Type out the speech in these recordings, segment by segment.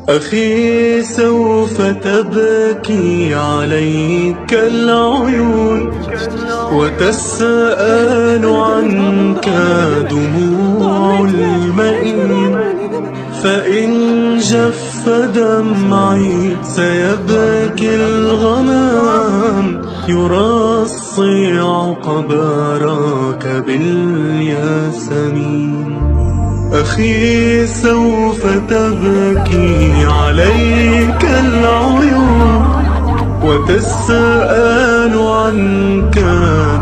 أخي سوف تبكي عليك العيون وتسأل عنك دموع المئين، فإن جف دمعي سيبكي الغمام يرصع قبرك بالياسمين. أخي سوف تبكي عليك العيون وتسأل عنك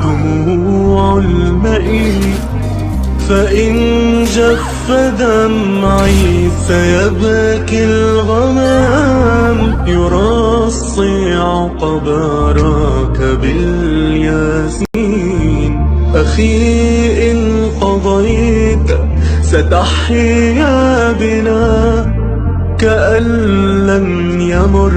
دموع المئين، فإن جف دمعي سيبكي الغمام يرصع قبرك بالياسين. أخي إن قضيت ستحيا بنا كأن لم يمر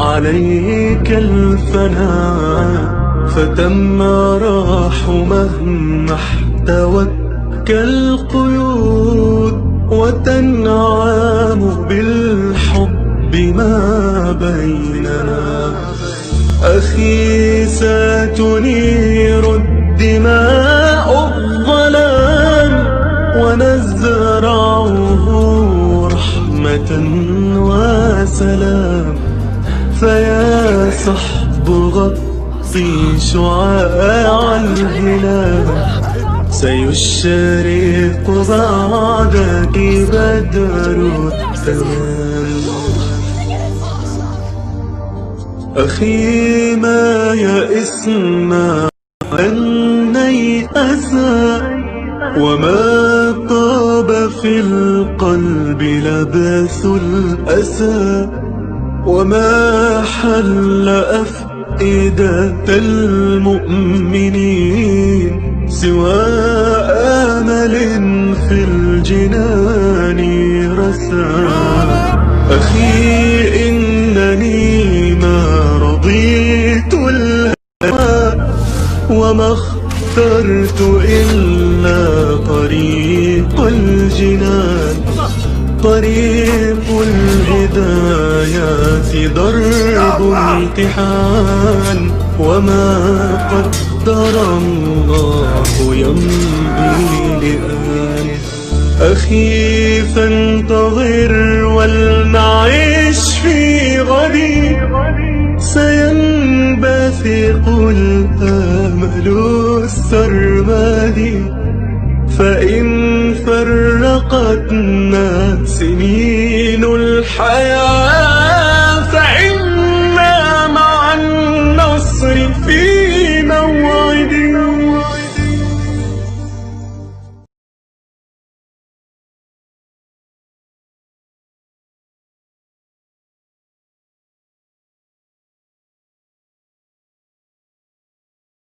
عليك الفناء، فتمرح مهما احتوتك القيود وتنعم بالحب ما بيننا. أخي ستنير الدماء الظلام ونزرعه رحمة وسلام، فيا صحب غطي شعاع الهلال سيشرق بعدك بدر التمام. أخي ما يئسنا أن نيأسا، وما طاب في القلب لباس الأسى، وما حل أفئدة المؤمنين سوى آمل في الجنان رسى. أخي إنني ما رضيت الهوى وما اخترت إلا طريق الجنان، طريق الهدايات درب امتحان، وما قدر الله يمضي لآن. أخي فانتظر ولنعيش في غدي، سينبثق الآمل السرمدي، فإن فرقتنا سنين الحياة